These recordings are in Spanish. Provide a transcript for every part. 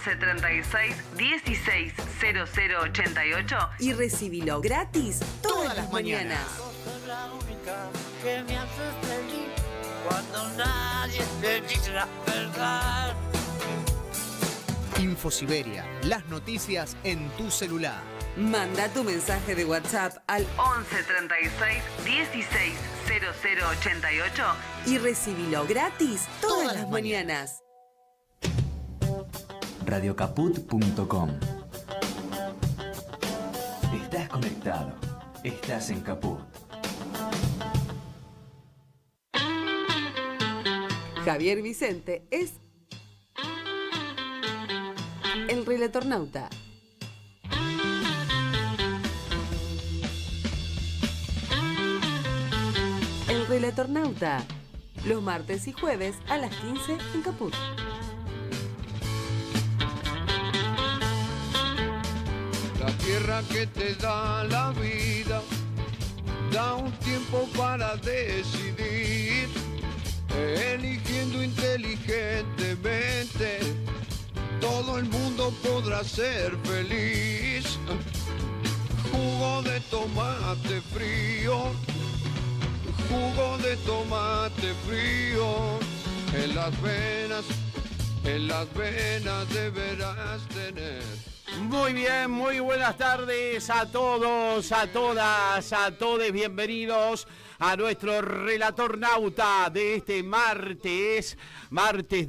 36 16 0088 y recibilo gratis todas las mañanas. Sos la única que me hace feliz cuando nadie te dice la verdad. InfoSiberia, las noticias en tu celular. Manda tu mensaje de WhatsApp al 11 36 16 0088 y recibilo gratis todas las mañanas. Radiocaput.com. Estás conectado. Estás en Caput. Javier Vicente es el relatornauta. El relatornauta. Los martes y jueves a las 15 en Caput. La tierra que te da la vida, da un tiempo para decidir, eligiendo inteligentemente, todo el mundo podrá ser feliz. Jugo de tomate frío, jugo de tomate frío, en las venas deberás tener. Muy bien, muy buenas tardes a todos, a todas, a todos. Bienvenidos a nuestro relatornauta de este martes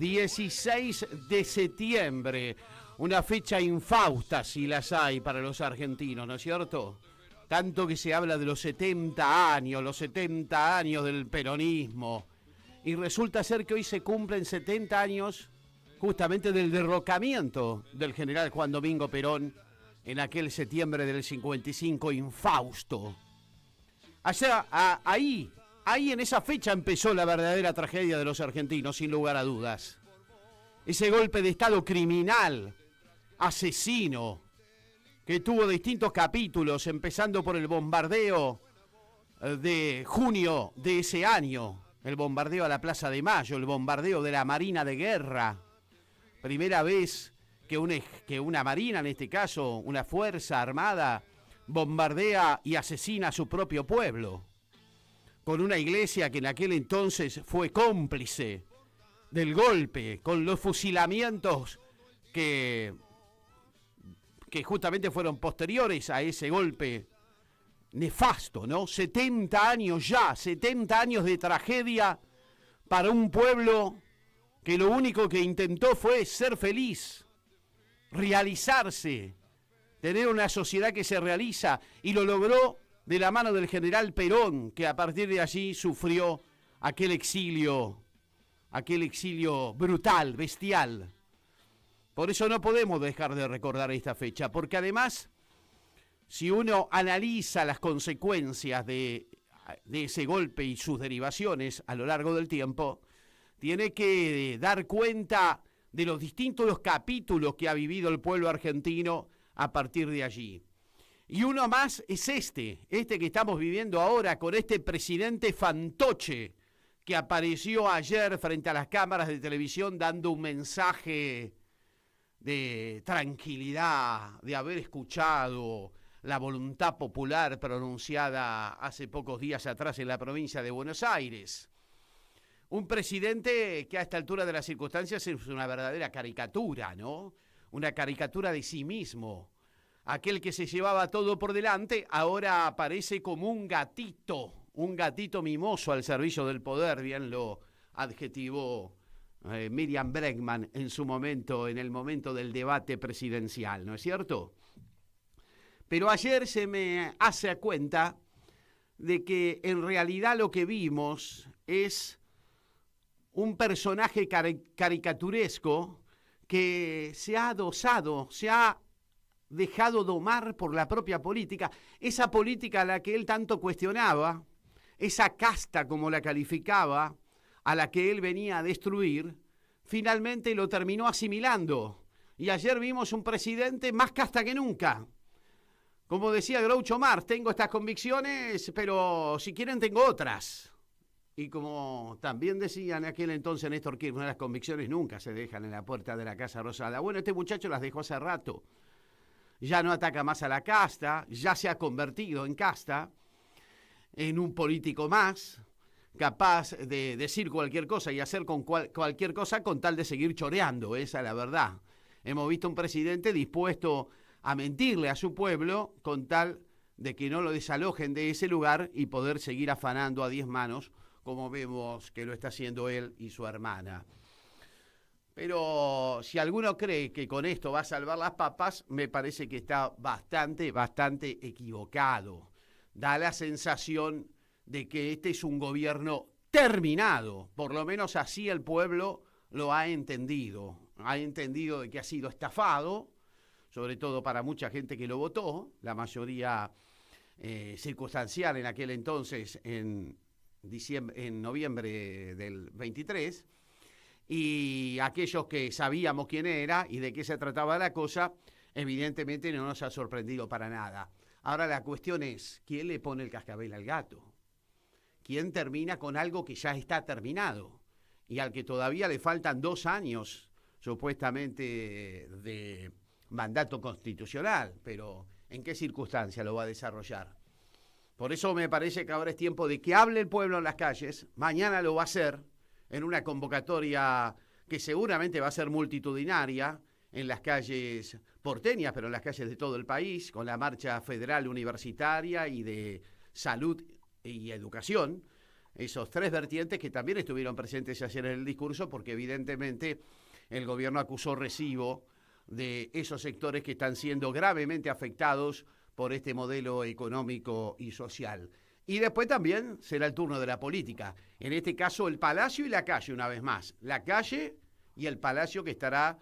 16 de septiembre. Una fecha infausta, si las hay, para los argentinos, ¿no es cierto? Tanto que se habla de los 70 años del peronismo. Y resulta ser que hoy se cumplen 70 años justamente del derrocamiento del general Juan Domingo Perón en aquel septiembre del 55 infausto. Allá, ahí en esa fecha empezó la verdadera tragedia de los argentinos, sin lugar a dudas. Ese golpe de Estado criminal, asesino, que tuvo distintos capítulos, empezando por el bombardeo de junio de ese año, el bombardeo a la Plaza de Mayo, el bombardeo de la Marina de Guerra. Primera vez que una marina, en este caso una fuerza armada, bombardea y asesina a su propio pueblo, con una iglesia que en aquel entonces fue cómplice del golpe, con los fusilamientos que justamente fueron posteriores a ese golpe nefasto, ¿no? 70 años ya, 70 años de tragedia para un pueblo que lo único que intentó fue ser feliz, realizarse, tener una sociedad que se realiza, y lo logró de la mano del general Perón, que a partir de allí sufrió aquel exilio brutal, bestial. Por eso no podemos dejar de recordar esta fecha, porque además, si uno analiza las consecuencias de ese golpe y sus derivaciones a lo largo del tiempo, tiene que dar cuenta de los distintos capítulos que ha vivido el pueblo argentino a partir de allí. Y uno más es este que estamos viviendo ahora, con este presidente fantoche que apareció ayer frente a las cámaras de televisión dando un mensaje de tranquilidad, de haber escuchado la voluntad popular pronunciada hace pocos días atrás en la provincia de Buenos Aires. Un presidente que a esta altura de las circunstancias es una verdadera caricatura, ¿no? Una caricatura de sí mismo. Aquel que se llevaba todo por delante ahora aparece como un gatito mimoso al servicio del poder, bien lo adjetivó Miriam Bregman en su momento, en el momento del debate presidencial, ¿no es cierto? Pero ayer se me hace a cuenta de que en realidad lo que vimos es un personaje caricaturesco que se ha adosado, se ha dejado domar por la propia política, esa política a la que él tanto cuestionaba, esa casta como la calificaba, a la que él venía a destruir, finalmente lo terminó asimilando. Y ayer vimos un presidente más casta que nunca. Como decía Groucho Marx, tengo estas convicciones, pero si quieren tengo otras. Y como también decía en aquel entonces Néstor Kirchner, las convicciones nunca se dejan en la puerta de la Casa Rosada. Bueno, este muchacho las dejó hace rato. Ya no ataca más a la casta, ya se ha convertido en casta, en un político más, capaz de decir cualquier cosa y hacer con cualquier cosa con tal de seguir choreando, esa es la verdad. Hemos visto un presidente dispuesto a mentirle a su pueblo con tal de que no lo desalojen de ese lugar y poder seguir afanando a 10 manos, como vemos que lo está haciendo él y su hermana. Pero si alguno cree que con esto va a salvar las papas, me parece que está bastante equivocado. Da la sensación de que este es un gobierno terminado, por lo menos así el pueblo lo ha entendido. Ha entendido de que ha sido estafado, sobre todo para mucha gente que lo votó, la mayoría circunstancial en aquel entonces, en noviembre del 23, y aquellos que sabíamos quién era y de qué se trataba la cosa, evidentemente no nos ha sorprendido para nada. Ahora la cuestión es, ¿quién le pone el cascabel al gato? ¿Quién termina con algo que ya está terminado y al que todavía le faltan 2 años, supuestamente, de mandato constitucional? Pero, ¿en qué circunstancia lo va a desarrollar? Por eso me parece que ahora es tiempo de que hable el pueblo en las calles. Mañana lo va a hacer en una convocatoria que seguramente va a ser multitudinaria en las calles porteñas, pero en las calles de todo el país, con la marcha federal universitaria y de salud y educación, esos 3 vertientes que también estuvieron presentes ayer en el discurso, porque evidentemente el gobierno acusó recibo de esos sectores que están siendo gravemente afectados por este modelo económico y social. Y después también será el turno de la política. En este caso, el Palacio y la calle, una vez más. La calle y el Palacio, que estará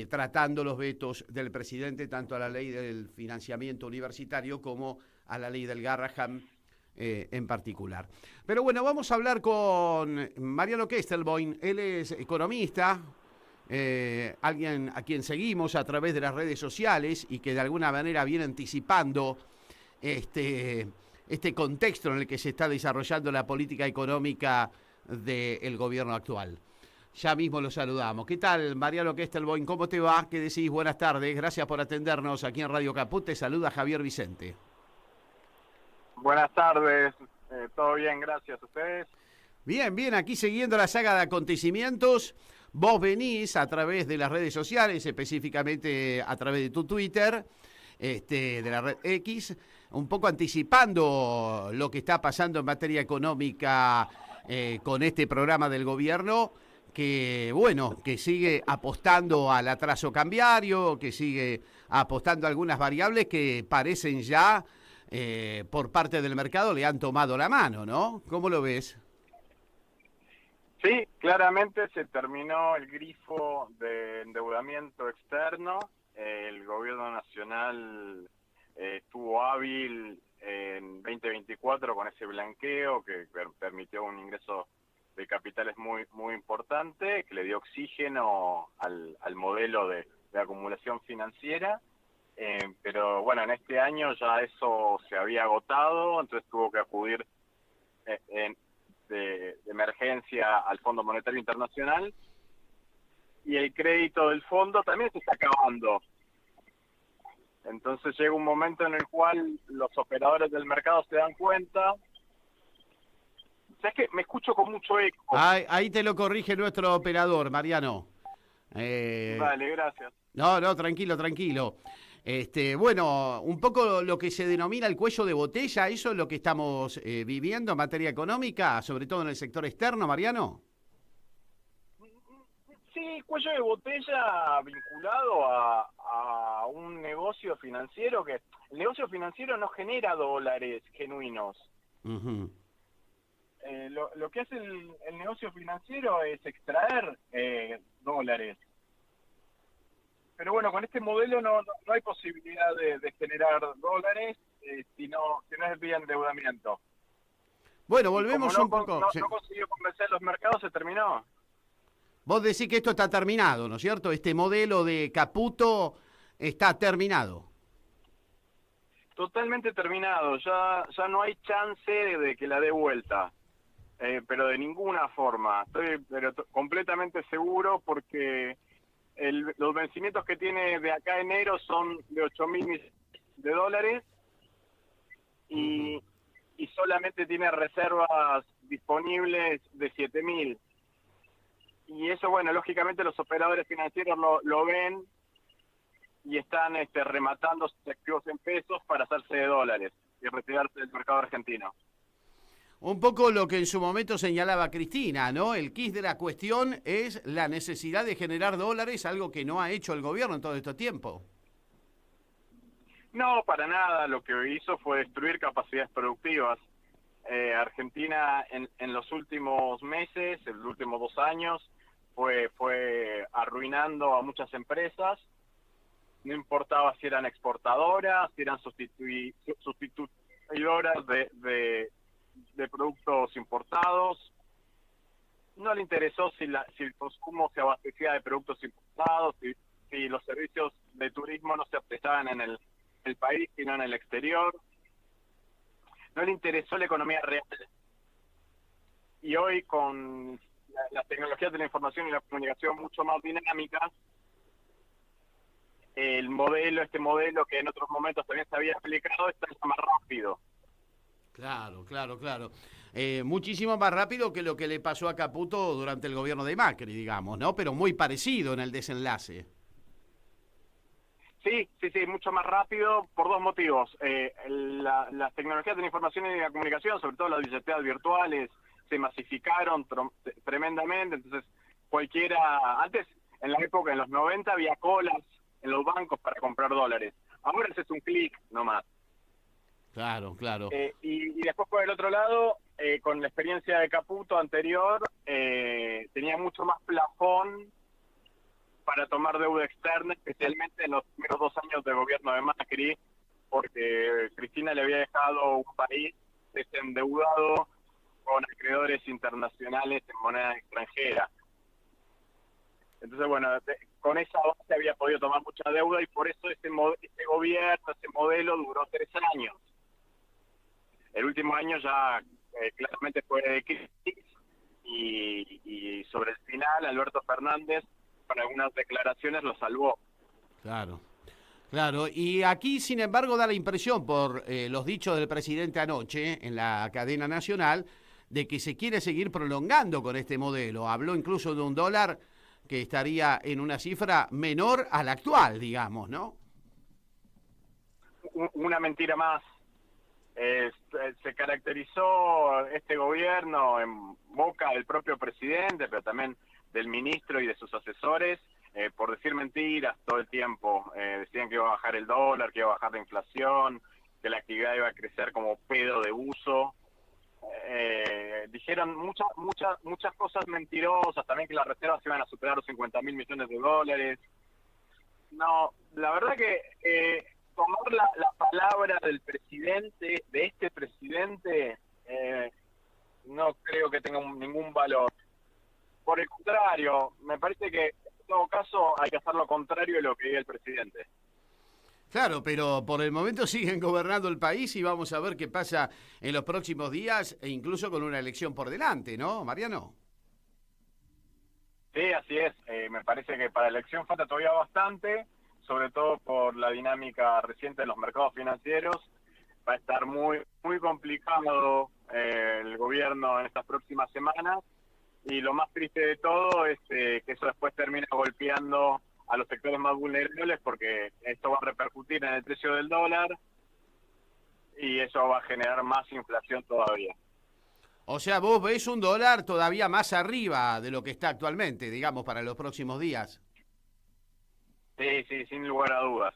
tratando los vetos del presidente, tanto a la ley del financiamiento universitario como a la ley del Garrahan en particular. Pero bueno, vamos a hablar con Mariano Kestelboim. Él es economista, alguien a quien seguimos a través de las redes sociales y que de alguna manera viene anticipando este contexto en el que se está desarrollando la política económica del gobierno actual. Ya mismo lo saludamos. ¿Qué tal, Mariano Kestelboim? ¿Cómo te va? ¿Qué decís? Buenas tardes. Gracias por atendernos aquí en Radio Caput. Te saluda Javier Vicente. Buenas tardes. Todo bien, gracias a ustedes. Bien, bien. Aquí siguiendo la saga de acontecimientos. Vos venís a través de las redes sociales, específicamente a través de tu Twitter, de la red X, un poco anticipando lo que está pasando en materia económica con este programa del gobierno, que bueno, que sigue apostando al atraso cambiario, que sigue apostando a algunas variables que parecen ya por parte del mercado le han tomado la mano, ¿no? ¿Cómo lo ves? Sí, claramente se terminó el grifo de endeudamiento externo. El gobierno nacional estuvo hábil en 2024 con ese blanqueo que permitió un ingreso de capitales muy importante, que le dio oxígeno al modelo de acumulación financiera. Pero bueno, en este año ya eso se había agotado, entonces tuvo que acudir de emergencia al Fondo Monetario Internacional, y el crédito del fondo también se está acabando. Entonces llega un momento en el cual los operadores del mercado se dan cuenta. ¿Sabes qué? Me escucho con mucho eco. Ahí te lo corrige nuestro operador, Mariano. Vale, gracias. No, tranquilo. Bueno, un poco lo que se denomina el cuello de botella, ¿eso es lo que estamos viviendo en materia económica, sobre todo en el sector externo, Mariano? Sí, cuello de botella vinculado a un negocio financiero que... El negocio financiero no genera dólares genuinos. Uh-huh. Lo que hace el negocio financiero es extraer dólares. Pero bueno, con este modelo no hay posibilidad de generar dólares si no es vía endeudamiento. Bueno, volvemos un poco. No consiguió convencer los mercados, se terminó. Vos decís que esto está terminado, ¿no es cierto? Este modelo de Caputo está terminado. Totalmente terminado. Ya no hay chance de que la dé vuelta. pero de ninguna forma. Estoy completamente seguro porque los vencimientos que tiene de acá a enero son de 8.000 millones de dólares y solamente tiene reservas disponibles de 7.000. Y eso, bueno, lógicamente los operadores financieros lo ven y están rematando sus activos en pesos para hacerse de dólares y retirarse del mercado argentino. Un poco lo que en su momento señalaba Cristina, ¿no? El quid de la cuestión es la necesidad de generar dólares, algo que no ha hecho el gobierno en todo este tiempo. No, para nada. Lo que hizo fue destruir capacidades productivas. Argentina en los últimos meses, en los últimos 2 años, fue arruinando a muchas empresas. No importaba si eran exportadoras, si eran sustituidoras de productos importados. No le interesó si el consumo se abastecía de productos importados, si los servicios de turismo no se prestaban en el país, sino en el exterior. No le interesó la economía real. Y hoy, con las tecnologías de la información y la comunicación mucho más dinámicas, este modelo que en otros momentos también se había aplicado, está más rápido. Claro. Muchísimo más rápido que lo que le pasó a Caputo durante el gobierno de Macri, digamos, ¿no? Pero muy parecido en el desenlace. Sí, mucho más rápido por 2 motivos. Las tecnologías de la información y de la comunicación, sobre todo las billeteras virtuales, se masificaron tremendamente. Entonces, antes, en la época, en los 90, había colas en los bancos para comprar dólares. Ahora es un clic nomás. Claro. Y después, por el otro lado, con la experiencia de Caputo anterior, tenía mucho más plafón para tomar deuda externa, especialmente en los primeros 2 años de gobierno de Macri, porque Cristina le había dejado un país desendeudado con acreedores internacionales en moneda extranjera. Entonces, bueno, con esa base había podido tomar mucha deuda y por eso ese modelo duró 3 años. El último año ya claramente fue de crisis y sobre el final Alberto Fernández, con algunas declaraciones, lo salvó. Claro. Y aquí, sin embargo, da la impresión, por los dichos del presidente anoche en la cadena nacional, de que se quiere seguir prolongando con este modelo. Habló incluso de un dólar que estaría en una cifra menor a la actual, digamos, ¿no? Una mentira más. Se caracterizó este gobierno en boca del propio presidente, pero también del ministro y de sus asesores, por decir mentiras todo el tiempo. Decían que iba a bajar el dólar, que iba a bajar la inflación, que la actividad iba a crecer como pedo de uso. Dijeron muchas cosas mentirosas, también que las reservas iban a superar los 50.000 millones de dólares. No, la verdad que tomar la palabra del presidente, de este presidente, no creo que tenga ningún valor. Por el contrario, me parece que en todo caso hay que hacer lo contrario de lo que diga el presidente. Claro, pero por el momento siguen gobernando el país y vamos a ver qué pasa en los próximos días e incluso con una elección por delante, ¿no, Mariano? Sí, así es. Me parece que para la elección falta todavía bastante, sobre todo por la dinámica reciente de los mercados financieros. Va a estar muy complicado el gobierno en estas próximas semanas. Y lo más triste de todo es que eso después termina golpeando a los sectores más vulnerables, porque esto va a repercutir en el precio del dólar y eso va a generar más inflación todavía. O sea, vos ves un dólar todavía más arriba de lo que está actualmente, digamos, para los próximos días. Sí, sin lugar a dudas.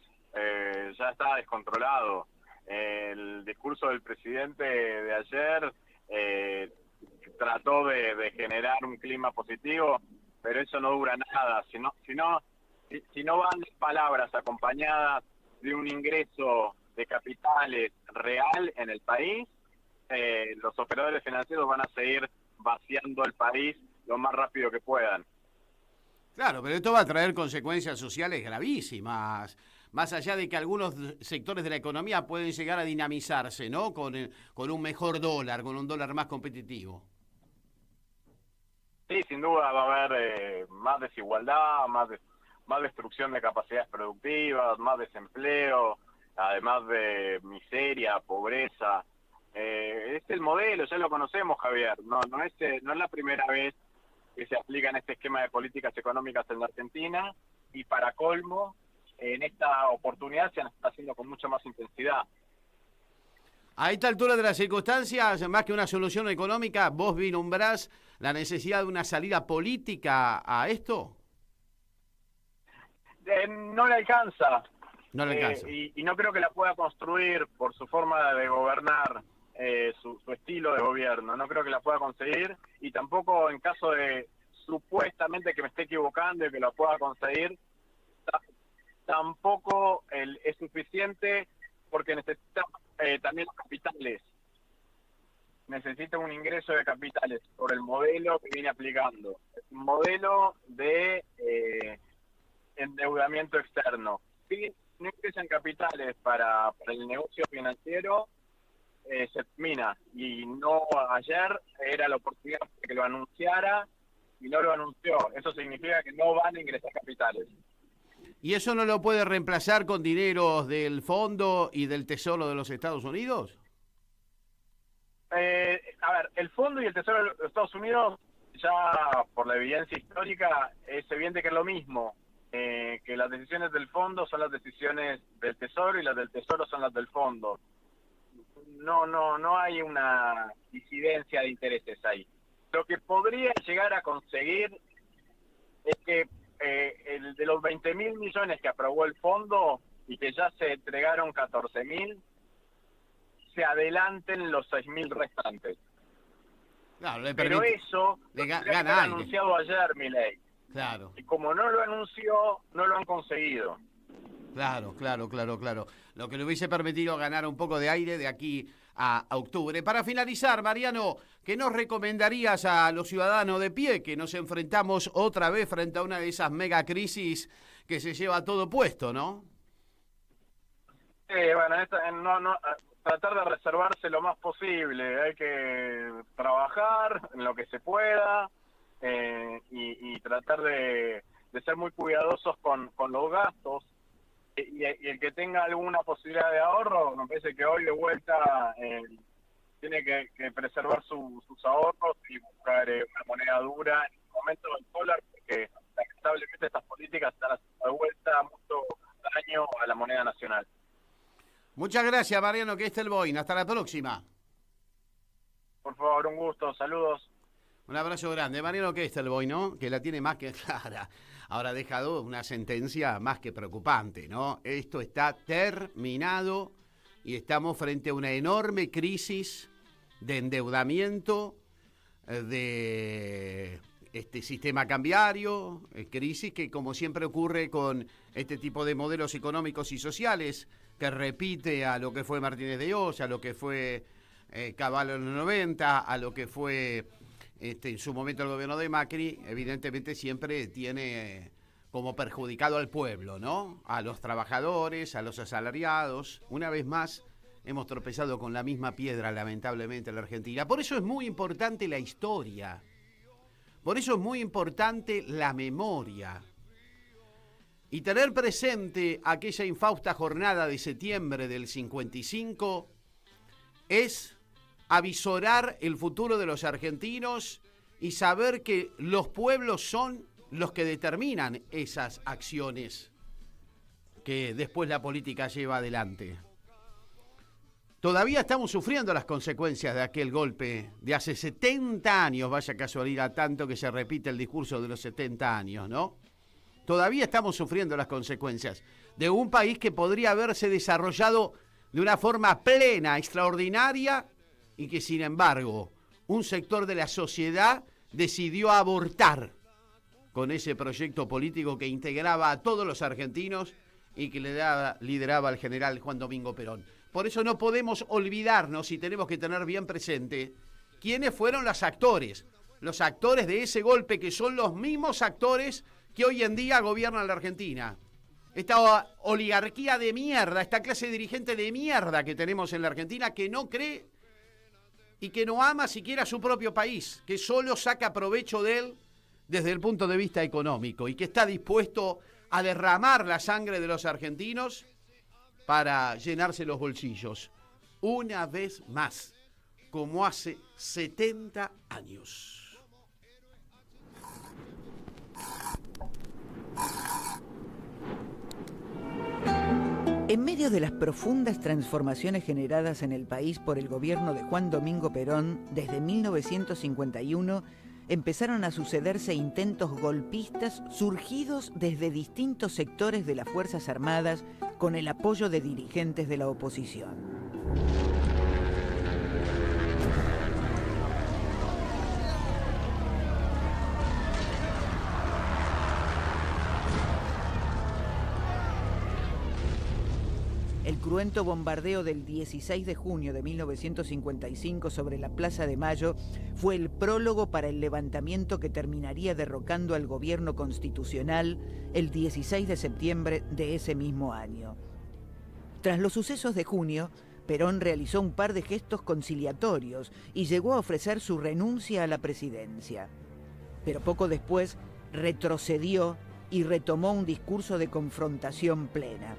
Ya está descontrolado. El discurso del presidente de ayer trató de generar un clima positivo, pero eso no dura nada. Si no van palabras acompañadas de un ingreso de capitales real en el país, los operadores financieros van a seguir vaciando el país lo más rápido que puedan. Claro, pero esto va a traer consecuencias sociales gravísimas. Más allá de que algunos sectores de la economía pueden llegar a dinamizarse, ¿no? Con un mejor dólar, con un dólar más competitivo. Sí, sin duda va a haber más desigualdad, más destrucción de capacidades productivas, más desempleo, además de miseria, pobreza. Es el modelo, ya lo conocemos, Javier. No es la primera vez que se aplica en este esquema de políticas económicas en la Argentina, y para colmo, en esta oportunidad se está haciendo con mucha más intensidad. A esta altura de las circunstancias, más que una solución económica, ¿vos vislumbrás la necesidad de una salida política a esto? No le alcanza. No le alcanza. Y no creo que la pueda construir por su forma de gobernar, su estilo de gobierno. No creo que la pueda conseguir, y tampoco en caso de supuestamente que me esté equivocando y que la pueda conseguir, tampoco es suficiente, porque necesita también los capitales. Necesita un ingreso de capitales por el modelo que viene aplicando. Es un modelo de endeudamiento externo. Si no ingresan capitales para el negocio financiero, se termina. Y no, ayer era la oportunidad de que lo anunciara y no lo anunció. Eso significa que no van a ingresar capitales. ¿Y eso no lo puede reemplazar con dineros del Fondo y del Tesoro de los Estados Unidos? A ver, el Fondo y el Tesoro de los Estados Unidos, ya por la evidencia histórica, es evidente que es lo mismo. Que las decisiones del Fondo son las decisiones del Tesoro y las del Tesoro son las del Fondo. No hay una disidencia de intereses ahí. Lo que podría llegar a conseguir es que el de los 20.000 millones que aprobó el Fondo y que ya se entregaron 14.000, se adelanten los 6.000 restantes. Claro, le Pero permite, eso gana lo anunciado ayer Milei. Claro. Y como no lo anunció, no lo han conseguido. Claro. Lo que le hubiese permitido ganar un poco de aire de aquí a octubre. Para finalizar, Mariano, ¿qué nos recomendarías a los ciudadanos de pie que nos enfrentamos otra vez frente a una de esas mega crisis que se lleva todo puesto, no? Bueno, tratar de reservarse lo más posible. Hay que trabajar en lo que se pueda, y tratar de ser muy cuidadosos con los gastos, y el que tenga alguna posibilidad de ahorro, me parece que hoy de vuelta tiene que preservar sus ahorros y buscar una moneda dura en el momento del dólar, porque lamentablemente estas políticas están haciendo de vuelta mucho daño a la moneda nacional. Muchas gracias, Mariano Kestelboin. Hasta la próxima. Por favor, un gusto. Saludos. Un abrazo grande. Mariano Kestelboin, ¿no? Que la tiene más que clara. Ahora ha dejado una sentencia más que preocupante, ¿no? Esto está terminado y estamos frente a una enorme crisis de endeudamiento, de este sistema cambiario, crisis que, como siempre ocurre con este tipo de modelos económicos y sociales, que repite a lo que fue Martínez de Oz, a lo que fue Cavallo en los 90, a lo que fue en su momento el gobierno de Macri. Evidentemente siempre tiene como perjudicado al pueblo, ¿no? A los trabajadores, a los asalariados. Una vez más hemos tropezado con la misma piedra, lamentablemente, en la Argentina. Por eso es muy importante la historia. Por eso es muy importante la memoria. Y tener presente aquella infausta jornada de septiembre del 55 es avisorar el futuro de los argentinos y saber que los pueblos son los que determinan esas acciones que después la política lleva adelante. Todavía estamos sufriendo las consecuencias de aquel golpe de hace 70 años, vaya casualidad, tanto que se repite el discurso de los 70 años, ¿no? Todavía estamos sufriendo las consecuencias de un país que podría haberse desarrollado de una forma plena, extraordinaria, y que, sin embargo, un sector de la sociedad decidió abortar con ese proyecto político que integraba a todos los argentinos y que lideraba el general Juan Domingo Perón. Por eso no podemos olvidarnos y tenemos que tener bien presente quiénes fueron los actores de ese golpe, que son los mismos actores que hoy en día gobiernan la Argentina. Esta oligarquía de mierda, esta clase dirigente de mierda que tenemos en la Argentina, que no cree y que no ama siquiera a su propio país, que solo saca provecho de él desde el punto de vista económico y que está dispuesto a derramar la sangre de los argentinos para llenarse los bolsillos. Una vez más, como hace 70 años. En medio de las profundas transformaciones generadas en el país por el gobierno de Juan Domingo Perón, desde 1951 empezaron a sucederse intentos golpistas surgidos desde distintos sectores de las Fuerzas Armadas con el apoyo de dirigentes de la oposición. El cruento bombardeo del 16 de junio de 1955 sobre la Plaza de Mayo fue el prólogo para el levantamiento que terminaría derrocando al gobierno constitucional el 16 de septiembre de ese mismo año. Tras los sucesos de junio, Perón realizó un par de gestos conciliatorios y llegó a ofrecer su renuncia a la presidencia. Pero poco después retrocedió y retomó un discurso de confrontación plena.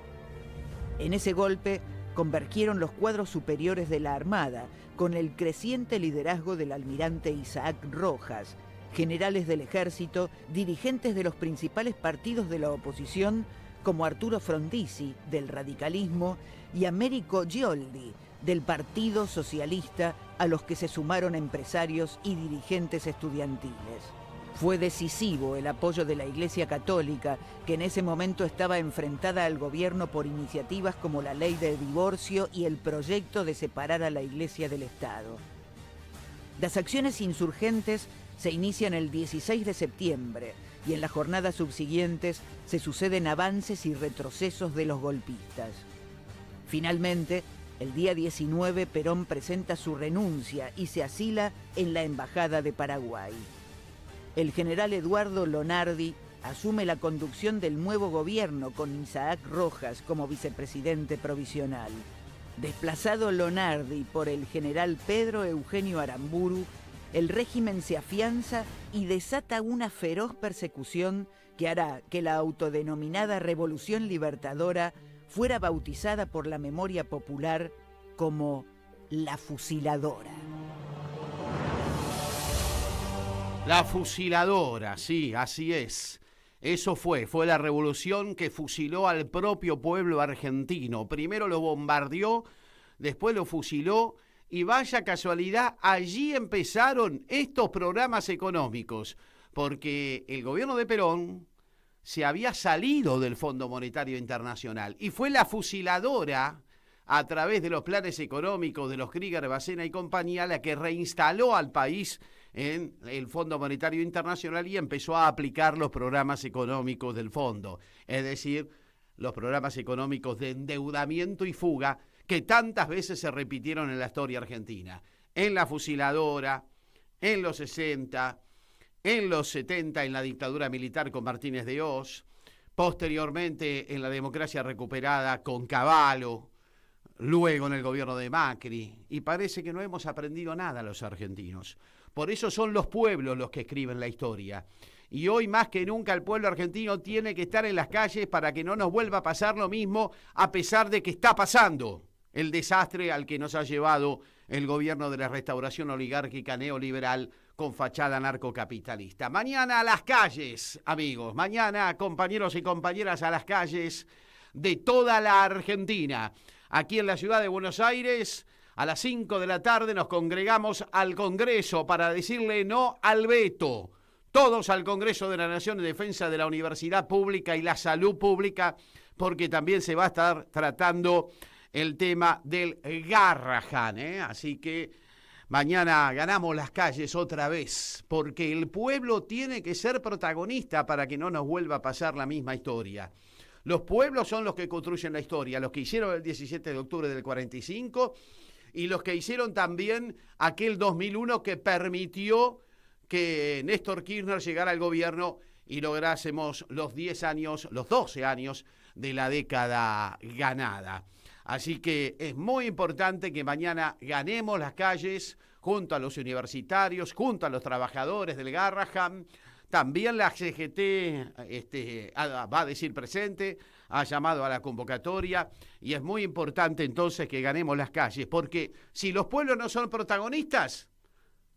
En ese golpe convergieron los cuadros superiores de la Armada con el creciente liderazgo del almirante Isaac Rojas, generales del ejército, dirigentes de los principales partidos de la oposición como Arturo Frondizi, del radicalismo, y Américo Gioldi, del Partido Socialista, a los que se sumaron empresarios y dirigentes estudiantiles. Fue decisivo el apoyo de la Iglesia Católica, que en ese momento estaba enfrentada al gobierno por iniciativas como la ley de divorcio y el proyecto de separar a la Iglesia del Estado. Las acciones insurgentes se inician el 16 de septiembre y en las jornadas subsiguientes se suceden avances y retrocesos de los golpistas. Finalmente, el día 19, Perón presenta su renuncia y se asila en la Embajada de Paraguay. El general Eduardo Lonardi asume la conducción del nuevo gobierno con Isaac Rojas como vicepresidente provisional. Desplazado Lonardi por el general Pedro Eugenio Aramburu, el régimen se afianza y desata una feroz persecución que hará que la autodenominada Revolución Libertadora fuera bautizada por la memoria popular como la Fusiladora. La fusiladora, sí, así es. Eso fue la revolución que fusiló al propio pueblo argentino. Primero lo bombardeó, después lo fusiló y vaya casualidad, allí empezaron estos programas económicos, porque el gobierno de Perón se había salido del Fondo Monetario Internacional y fue la fusiladora a través de los planes económicos de los Krieger, Bacena y compañía la que reinstaló al país en el Fondo Monetario Internacional y empezó a aplicar los programas económicos del fondo, es decir, los programas económicos de endeudamiento y fuga que tantas veces se repitieron en la historia argentina, en la fusiladora, en los 60, en los 70 en la dictadura militar con Martínez de Hoz, posteriormente en la democracia recuperada con Cavallo, luego en el gobierno de Macri, y parece que no hemos aprendido nada los argentinos. Por eso son los pueblos los que escriben la historia. Y hoy más que nunca el pueblo argentino tiene que estar en las calles para que no nos vuelva a pasar lo mismo, a pesar de que está pasando el desastre al que nos ha llevado el gobierno de la restauración oligárquica neoliberal con fachada narcocapitalista. Mañana a las calles, amigos. Mañana, compañeros y compañeras, a las calles de toda la Argentina. Aquí en la ciudad de Buenos Aires, a las 5 de la tarde nos congregamos al Congreso para decirle no al veto. Todos al Congreso de la Nación en defensa de la universidad pública y la salud pública, porque también se va a estar tratando el tema del Garrahan, Así que mañana ganamos las calles otra vez, porque el pueblo tiene que ser protagonista para que no nos vuelva a pasar la misma historia. Los pueblos son los que construyen la historia, los que hicieron el 17 de octubre del 45 y los que hicieron también aquel 2001 que permitió que Néstor Kirchner llegara al gobierno y lográsemos los 10 años, los 12 años de la década ganada. Así que es muy importante que mañana ganemos las calles junto a los universitarios, junto a los trabajadores del Garrahan. También la CGT va a decir presente, ha llamado a la convocatoria y es muy importante entonces que ganemos las calles, porque si los pueblos no son protagonistas,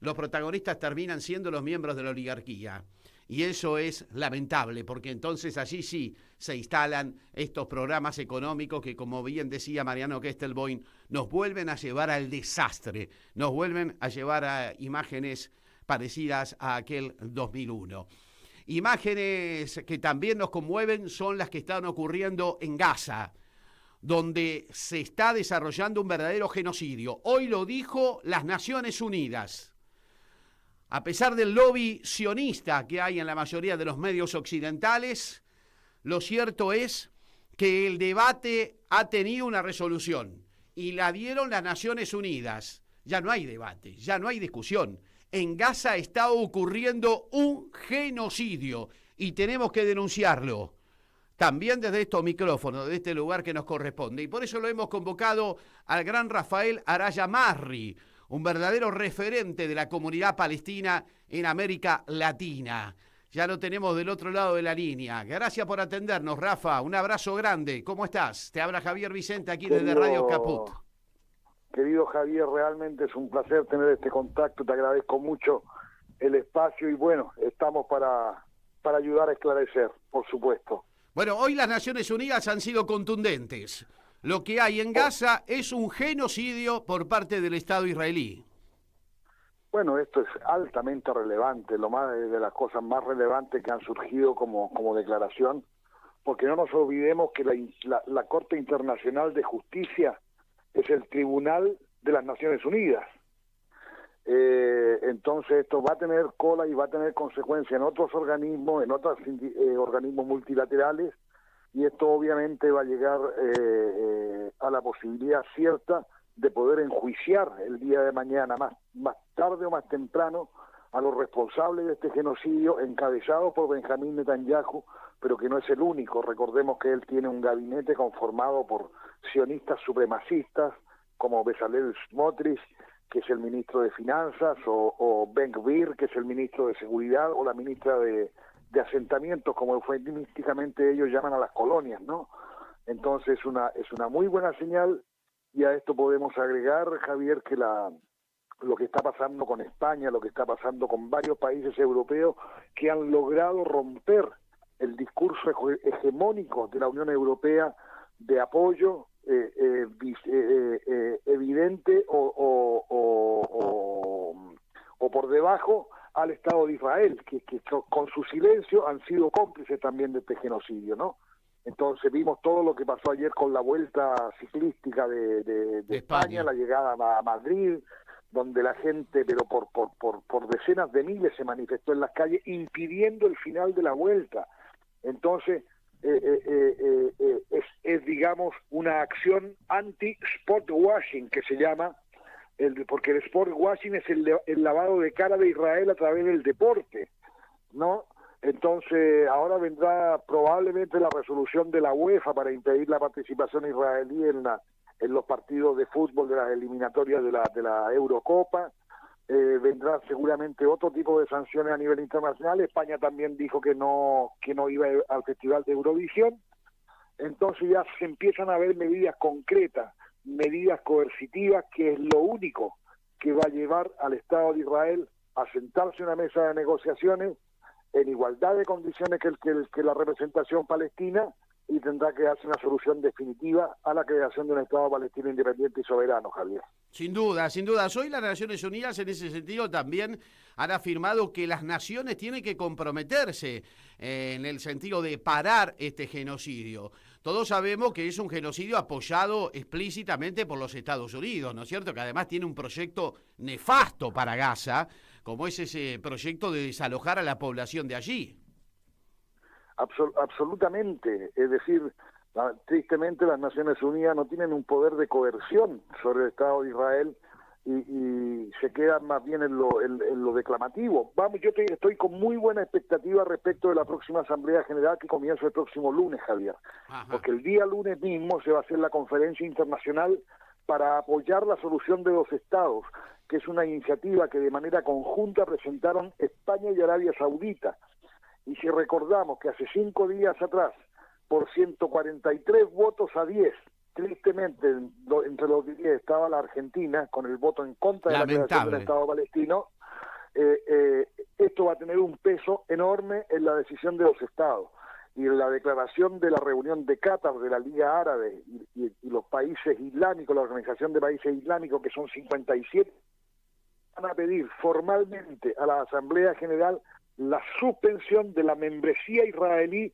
los protagonistas terminan siendo los miembros de la oligarquía. Y eso es lamentable, porque entonces allí sí se instalan estos programas económicos que, como bien decía Mariano Kestelboim, nos vuelven a llevar al desastre, nos vuelven a llevar a imágenes parecidas a aquel 2001. Imágenes que también nos conmueven son las que están ocurriendo en Gaza, donde se está desarrollando un verdadero genocidio. Hoy lo dijo las Naciones Unidas. A pesar del lobby sionista que hay en la mayoría de los medios occidentales, lo cierto es que el debate ha tenido una resolución y la dieron las Naciones Unidas. Ya no hay debate, ya no hay discusión. En Gaza está ocurriendo un genocidio y tenemos que denunciarlo. También desde estos micrófonos, de este lugar que nos corresponde. Y por eso lo hemos convocado al gran Rafael Araya Marri, un verdadero referente de la comunidad palestina en América Latina. Ya lo tenemos del otro lado de la línea. Gracias por atendernos, Rafa. Un abrazo grande. ¿Cómo estás? Te habla Javier Vicente aquí desde Radio Caput. Querido Javier, realmente es un placer tener este contacto. Te agradezco mucho el espacio y bueno, estamos para ayudar a esclarecer, por supuesto. Bueno, hoy las Naciones Unidas han sido contundentes. Lo que hay en Gaza es un genocidio por parte del Estado israelí. Bueno, esto es altamente relevante, lo más de las cosas más relevantes que han surgido como declaración, porque no nos olvidemos que la Corte Internacional de Justicia es el tribunal de las Naciones Unidas. Entonces esto va a tener cola y va a tener consecuencias en otros organismos, organismos multilaterales, y esto obviamente va a llegar a la posibilidad cierta de poder enjuiciar el día de mañana, más tarde o más temprano, a los responsables de este genocidio encabezado por Benjamín Netanyahu, pero que no es el único. Recordemos que él tiene un gabinete conformado por sionistas supremacistas como Bezalel Smotrich, que es el ministro de Finanzas, o Ben Gvir, que es el ministro de Seguridad, o la ministra de asentamientos, como eufemísticamente ellos llaman a las colonias, ¿no? Entonces es una muy buena señal, y a esto podemos agregar, Javier, que lo que está pasando con España, lo que está pasando con varios países europeos que han logrado romper el discurso hegemónico de la Unión Europea de apoyo evidente o por debajo al Estado de Israel, que con su silencio han sido cómplices también de este genocidio, ¿no? Entonces vimos todo lo que pasó ayer con la vuelta ciclística de España, la llegada a Madrid, donde la gente, pero por decenas de miles, se manifestó en las calles impidiendo el final de la vuelta. Entonces es digamos una acción anti-sport washing, que se llama, porque el sport washing es el lavado de cara de Israel a través del deporte, ¿no? Entonces ahora vendrá probablemente la resolución de la UEFA para impedir la participación israelí en los partidos de fútbol de las eliminatorias de la Eurocopa. Vendrá seguramente otro tipo de sanciones a nivel internacional. España también dijo que no iba al Festival de Eurovisión. Entonces ya se empiezan a ver medidas concretas, medidas coercitivas, que es lo único que va a llevar al Estado de Israel a sentarse en una mesa de negociaciones en igualdad de condiciones que la representación palestina, y tendrá que darse una solución definitiva a la creación de un Estado palestino independiente y soberano, Javier. Sin duda, sin duda. Hoy las Naciones Unidas en ese sentido también han afirmado que las naciones tienen que comprometerse en el sentido de parar este genocidio. Todos sabemos que es un genocidio apoyado explícitamente por los Estados Unidos, ¿no es cierto? Que además tiene un proyecto nefasto para Gaza, como es ese proyecto de desalojar a la población de allí. Absolutamente, es decir, tristemente las Naciones Unidas no tienen un poder de coerción sobre el Estado de Israel y se quedan más bien en lo declamativo. Yo estoy con muy buena expectativa respecto de la próxima Asamblea General que comienza el próximo lunes, Javier. Ajá. Porque el día lunes mismo se va a hacer la conferencia internacional para apoyar la solución de los estados, que es una iniciativa que de manera conjunta presentaron España y Arabia Saudita. Y si recordamos que hace 5 días atrás, por 143 votos a 10, tristemente entre los 10 estaba la Argentina, con el voto en contra de la creación del Estado palestino, esto va a tener un peso enorme en la decisión de los estados. Y en la declaración de la reunión de Qatar, de la Liga Árabe y los países islámicos, la Organización de Países Islámicos, que son 57, van a pedir formalmente a la Asamblea General la suspensión de la membresía israelí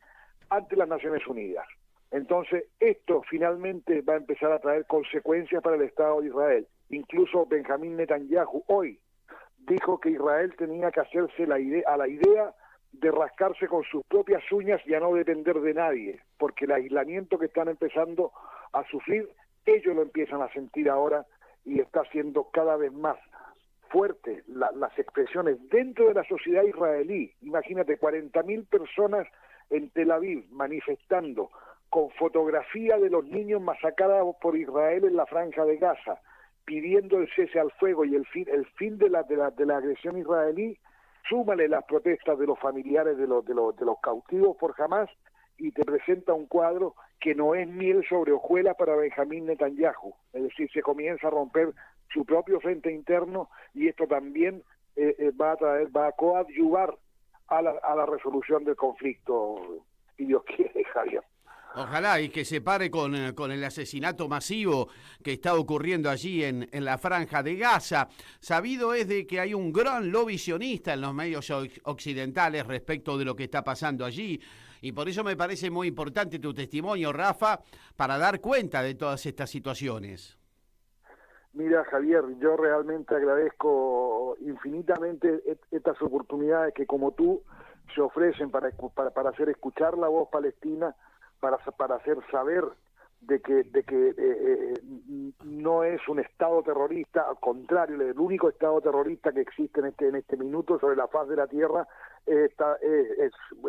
ante las Naciones Unidas. Entonces, esto finalmente va a empezar a traer consecuencias para el Estado de Israel. Incluso Benjamín Netanyahu hoy dijo que Israel tenía que hacerse a la idea de rascarse con sus propias uñas y a no depender de nadie, porque el aislamiento que están empezando a sufrir, ellos lo empiezan a sentir ahora y está siendo cada vez más fuerte las expresiones dentro de la sociedad israelí. Imagínate, 40.000 personas en Tel Aviv manifestando con fotografía de los niños masacrados por Israel en la Franja de Gaza, pidiendo el cese al fuego y el fin de la agresión israelí. Súmale las protestas de los familiares de los cautivos por Hamás y te presenta un cuadro que no es miel sobre hojuelas para Benjamín Netanyahu. Es decir, se comienza a romper su propio frente interno y esto también va a coadyuvar a la resolución del conflicto, si Dios quiere, Javier. Ojalá y que se pare con el asesinato masivo que está ocurriendo allí en la Franja de Gaza. Sabido es de que hay un gran lobby sionista en los medios occidentales respecto de lo que está pasando allí. Y por eso me parece muy importante tu testimonio, Rafa, para dar cuenta de todas estas situaciones. Mira, Javier, yo realmente agradezco infinitamente estas oportunidades que como tú se ofrecen para hacer escuchar la voz palestina, para hacer saber de que no es un Estado terrorista, al contrario, el único Estado terrorista que existe en este minuto sobre la faz de la tierra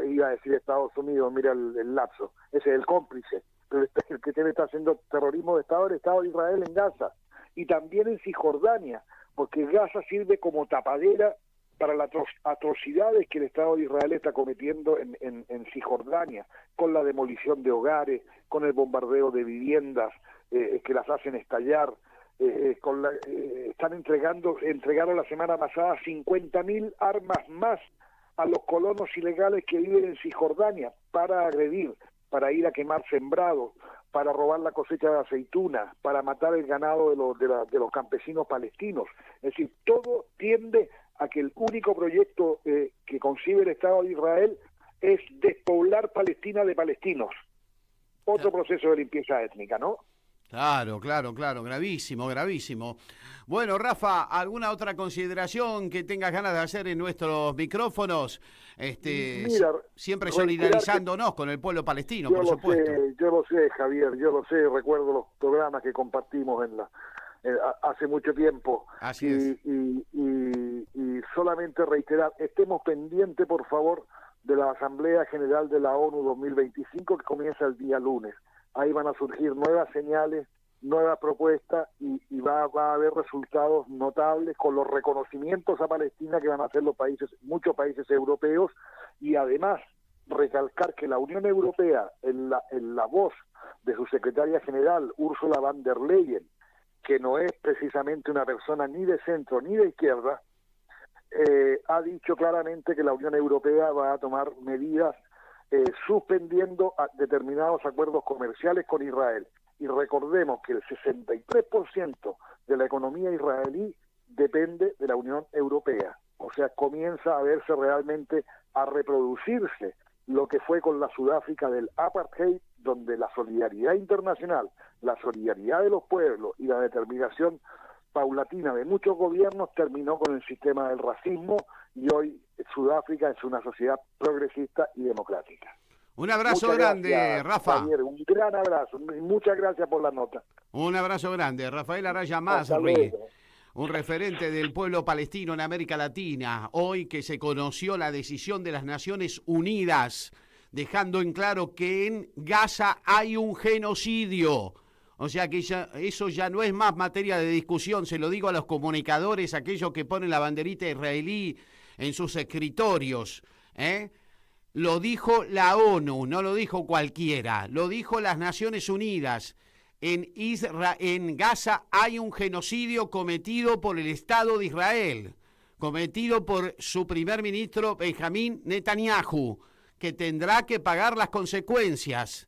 iba a decir Estados Unidos, mira el lapso, ese es el cómplice, pero el que está haciendo terrorismo de Estado, el Estado de Israel en Gaza, y también en Cisjordania, porque Gaza sirve como tapadera para las atrocidades que el Estado de Israel está cometiendo en Cisjordania, con la demolición de hogares, con el bombardeo de viviendas que las hacen estallar, entregaron la semana pasada 50.000 armas más a los colonos ilegales que viven en Cisjordania para agredir, para ir a quemar sembrados, para robar la cosecha de aceitunas, para matar el ganado de los campesinos palestinos. Es decir, todo tiende a que el único proyecto que concibe el Estado de Israel es despoblar Palestina de palestinos. Otro proceso de limpieza étnica, ¿no? Claro, gravísimo. Bueno, Rafa, ¿alguna otra consideración que tengas ganas de hacer en nuestros micrófonos? Mira, siempre solidarizándonos con el pueblo palestino, por supuesto. Yo lo sé, Javier, recuerdo los programas que compartimos hace mucho tiempo. Así es. Y solamente reiterar, estemos pendientes, por favor, de la Asamblea General de la ONU 2025 que comienza el día lunes. Ahí van a surgir nuevas señales, nuevas propuestas y va a haber resultados notables con los reconocimientos a Palestina que van a hacer muchos países europeos, y además recalcar que la Unión Europea, en la voz de su secretaria general, Ursula von der Leyen, que no es precisamente una persona ni de centro ni de izquierda, ha dicho claramente que la Unión Europea va a tomar medidas suspendiendo determinados acuerdos comerciales con Israel. Y recordemos que el 63% de la economía israelí depende de la Unión Europea. O sea, comienza a verse realmente, a reproducirse lo que fue con la Sudáfrica del apartheid, donde la solidaridad internacional, la solidaridad de los pueblos y la determinación paulatina de muchos gobiernos terminó con el sistema del racismo, y hoy Sudáfrica es una sociedad progresista y democrática. Un abrazo grande, Rafa. Javier, un gran abrazo y muchas gracias por la nota. Un abrazo grande. Rafael Araya Masri, un referente del pueblo palestino en América Latina, hoy que se conoció la decisión de las Naciones Unidas, dejando en claro que en Gaza hay un genocidio. O sea que eso ya no es más materia de discusión, se lo digo a los comunicadores, aquellos que ponen la banderita israelí en sus escritorios, ¿eh? Lo dijo la ONU, no lo dijo cualquiera, lo dijo las Naciones Unidas. En Gaza hay un genocidio cometido por el Estado de Israel, cometido por su primer ministro Benjamín Netanyahu, que tendrá que pagar las consecuencias.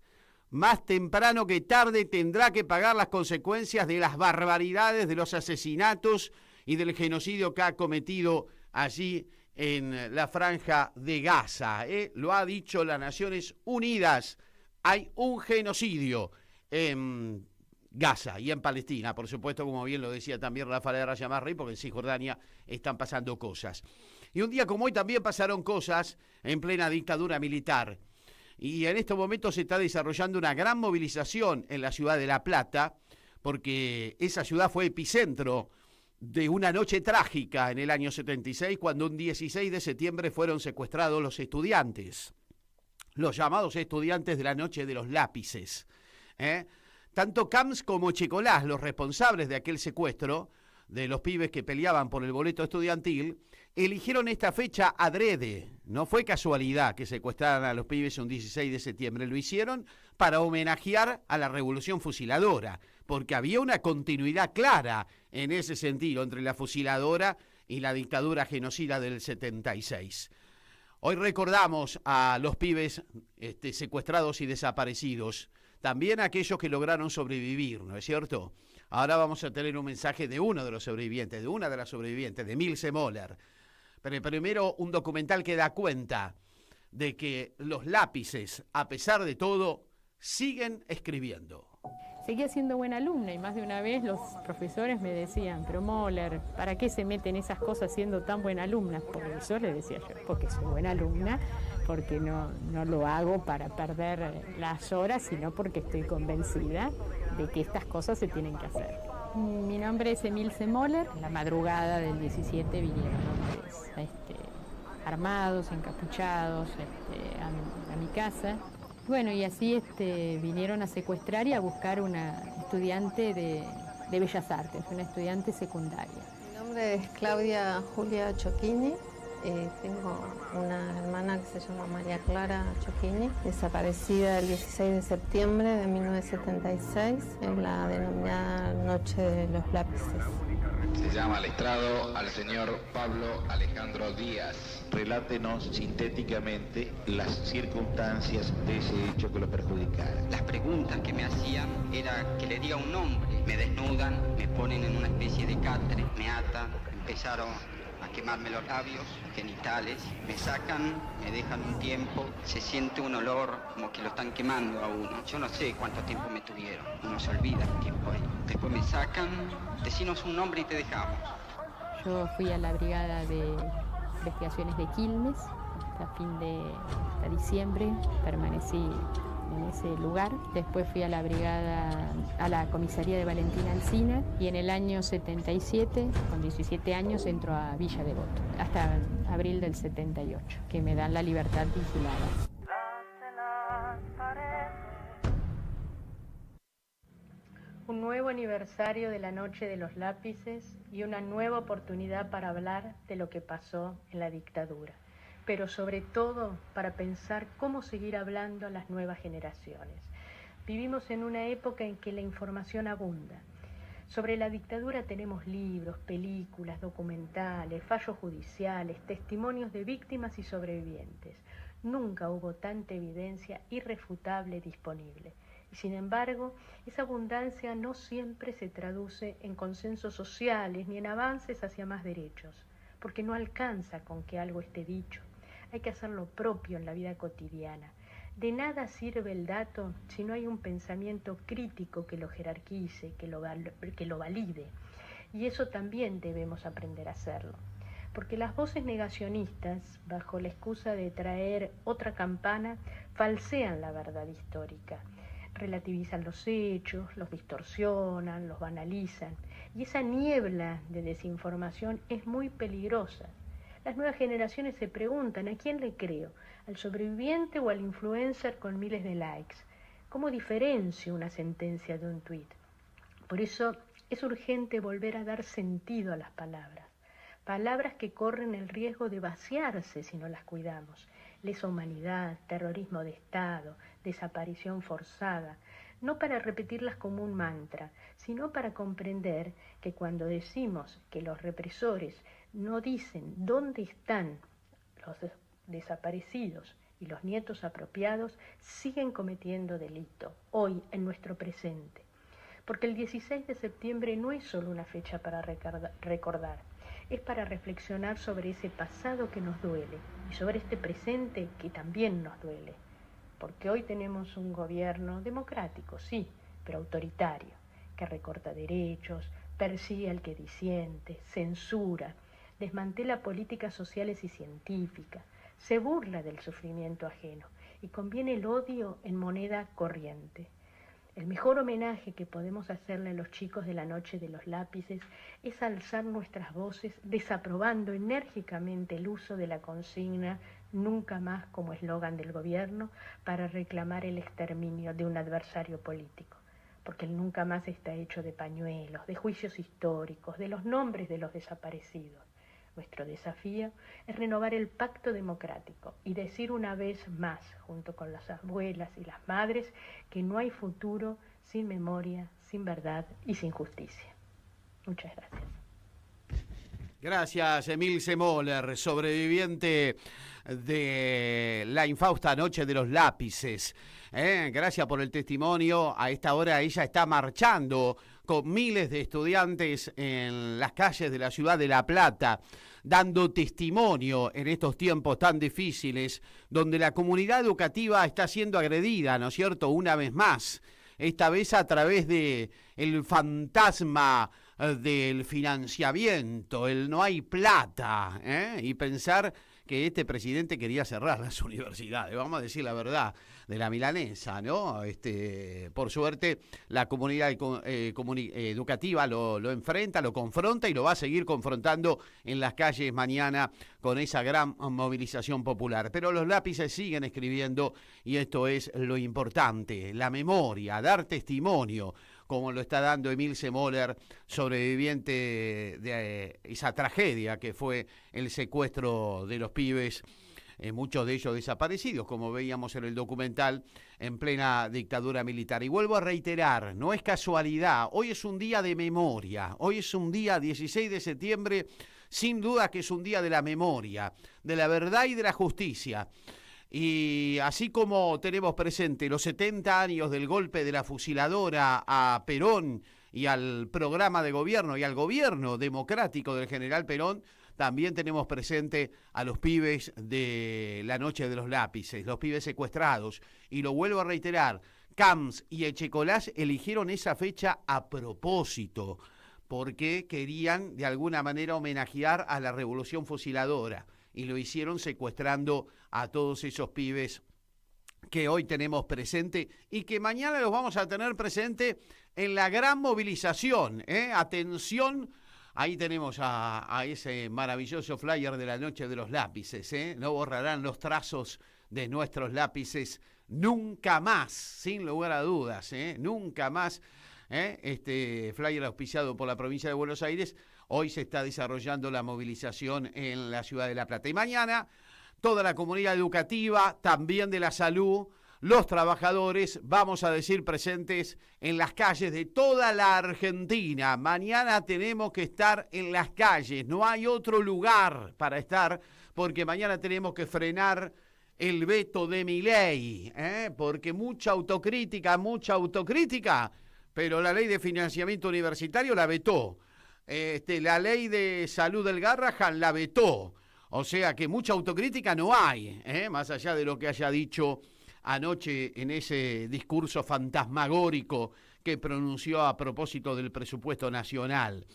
Más temprano que tarde tendrá que pagar las consecuencias de las barbaridades, de los asesinatos y del genocidio que ha cometido allí en la franja de Gaza. Lo ha dicho las Naciones Unidas. Hay un genocidio en Gaza y en Palestina, por supuesto, como bien lo decía también Rafael Rayamarri, porque en Cisjordania están pasando cosas. Y un día como hoy también pasaron cosas en plena dictadura militar. Y en estos momentos se está desarrollando una gran movilización en la ciudad de La Plata, porque esa ciudad fue epicentro de una noche trágica en el año 76, cuando un 16 de septiembre fueron secuestrados los estudiantes, los llamados estudiantes de la noche de los lápices. Tanto Camps como Checolás, los responsables de aquel secuestro, de los pibes que peleaban por el boleto estudiantil, eligieron esta fecha adrede. No fue casualidad que secuestraran a los pibes un 16 de septiembre. Lo hicieron para homenajear a la revolución fusiladora, porque había una continuidad clara en ese sentido entre la fusiladora y la dictadura genocida del 76. Hoy recordamos a los pibes secuestrados y desaparecidos, también a aquellos que lograron sobrevivir, ¿no es cierto? Ahora vamos a tener un mensaje de uno de los sobrevivientes, de una de las sobrevivientes, de Milce Moller. Pero primero un documental que da cuenta de que los lápices, a pesar de todo, siguen escribiendo. Seguía siendo buena alumna y más de una vez los profesores me decían, pero Moller, ¿para qué se mete en esas cosas siendo tan buena alumna? Profesor, le decía yo, porque soy buena alumna, porque no lo hago para perder las horas, sino porque estoy convencida de que estas cosas se tienen que hacer. Mi nombre es Emilce Moller. En la madrugada del 17 vinieron hombres armados, encapuchados a mi casa. Bueno, y así vinieron a secuestrar y a buscar una estudiante de Bellas Artes, una estudiante secundaria. Mi nombre es Claudia Julia Chocchini. Tengo una hermana que se llama María Clara Chocchini, desaparecida el 16 de septiembre de 1976 en la denominada Noche de los Lápices. Se llama al estrado al señor Pablo Alejandro Díaz. Relátenos sintéticamente las circunstancias de ese hecho que lo perjudicara. Las preguntas que me hacían era que le diga un nombre. Me desnudan, me ponen en una especie de catre, me atan, empezaron a quemarme los labios, genitales, me sacan, me dejan un tiempo, se siente un olor como que lo están quemando a uno. Yo no sé cuánto tiempo me tuvieron, uno se olvida el tiempo ahí. Después me sacan, decinos un nombre y te dejamos. Yo fui a la brigada de investigaciones de Quilmes hasta diciembre, permanecí en ese lugar. Después fui a la brigada, a la comisaría de Valentina Alsina, y en el año 77, con 17 años, entro a Villa Devoto, hasta abril del 78, que me dan la libertad vigilada. Un nuevo aniversario de la Noche de los Lápices y una nueva oportunidad para hablar de lo que pasó en la dictadura, pero sobre todo para pensar cómo seguir hablando a las nuevas generaciones. Vivimos en una época en que la información abunda. Sobre la dictadura tenemos libros, películas, documentales, fallos judiciales, testimonios de víctimas y sobrevivientes. Nunca hubo tanta evidencia irrefutable disponible. Y sin embargo, esa abundancia no siempre se traduce en consensos sociales ni en avances hacia más derechos, porque no alcanza con que algo esté dicho. Hay que hacerlo propio en la vida cotidiana. De nada sirve el dato si no hay un pensamiento crítico que lo jerarquice, que lo valide. Y eso también debemos aprender a hacerlo. Porque las voces negacionistas, bajo la excusa de traer otra campana, falsean la verdad histórica. Relativizan los hechos, los distorsionan, los banalizan. Y esa niebla de desinformación es muy peligrosa. Las nuevas generaciones se preguntan, ¿a quién le creo? ¿Al sobreviviente o al influencer con miles de likes? ¿Cómo diferencio una sentencia de un tuit? Por eso es urgente volver a dar sentido a las palabras. Palabras que corren el riesgo de vaciarse si no las cuidamos. Lesa humanidad, terrorismo de Estado, desaparición forzada. No para repetirlas como un mantra, sino para comprender que cuando decimos que los represores no dicen dónde están los desaparecidos y los nietos apropiados, siguen cometiendo delito, hoy, en nuestro presente. Porque el 16 de septiembre no es solo una fecha para recordar, es para reflexionar sobre ese pasado que nos duele y sobre este presente que también nos duele. Porque hoy tenemos un gobierno democrático, sí, pero autoritario, que recorta derechos, persigue al que disiente, censura, desmantela políticas sociales y científicas, se burla del sufrimiento ajeno y conviene el odio en moneda corriente. El mejor homenaje que podemos hacerle a los chicos de la Noche de los Lápices es alzar nuestras voces desaprobando enérgicamente el uso de la consigna "nunca más" como eslogan del gobierno para reclamar el exterminio de un adversario político. Porque el nunca más está hecho de pañuelos, de juicios históricos, de los nombres de los desaparecidos. Nuestro desafío es renovar el pacto democrático y decir una vez más, junto con las abuelas y las madres, que no hay futuro sin memoria, sin verdad y sin justicia. Muchas gracias. Gracias, Emilce Moller, sobreviviente de la infausta Noche de los Lápices. Gracias por el testimonio. A esta hora ella está marchando con miles de estudiantes en las calles de la ciudad de La Plata, dando testimonio en estos tiempos tan difíciles, donde la comunidad educativa está siendo agredida, ¿no es cierto?, una vez más. Esta vez a través de el fantasma del financiamiento, el no hay plata, y pensar que este presidente quería cerrar las universidades, vamos a decir la verdad, de la milanesa, ¿no? Por suerte, la comunidad educativa lo enfrenta, lo confronta y lo va a seguir confrontando en las calles mañana con esa gran movilización popular. Pero los lápices siguen escribiendo y esto es lo importante, la memoria, dar testimonio, como lo está dando Emilce Moller, sobreviviente de esa tragedia que fue el secuestro de los pibes, muchos de ellos desaparecidos, como veíamos en el documental, en plena dictadura militar. Y vuelvo a reiterar, no es casualidad, hoy es un día de memoria, hoy es un día 16 de septiembre, sin duda que es un día de la memoria, de la verdad y de la justicia. Y así como tenemos presente los 70 años del golpe de la fusiladora a Perón y al programa de gobierno y al gobierno democrático del general Perón, también tenemos presente a los pibes de la Noche de los Lápices, los pibes secuestrados. Y lo vuelvo a reiterar, Camps y Echecolás eligieron esa fecha a propósito, porque querían de alguna manera homenajear a la revolución fusiladora. Y lo hicieron secuestrando a todos esos pibes que hoy tenemos presente y que mañana los vamos a tener presente en la gran movilización. Atención, ahí tenemos a ese maravilloso flyer de la Noche de los Lápices. No borrarán los trazos de nuestros lápices nunca más, sin lugar a dudas, nunca más. Este flyer auspiciado por la provincia de Buenos Aires. Hoy se está desarrollando la movilización en la ciudad de La Plata. Y mañana toda la comunidad educativa, también de la salud, los trabajadores, vamos a decir presentes en las calles de toda la Argentina. Mañana tenemos que estar en las calles, no hay otro lugar para estar, porque mañana tenemos que frenar el veto de Milei, porque mucha autocrítica, pero la ley de financiamiento universitario la vetó. La ley de salud del Garrahan la vetó. O sea que mucha autocrítica no hay, más allá de lo que haya dicho anoche en ese discurso fantasmagórico que pronunció a propósito del presupuesto nacional.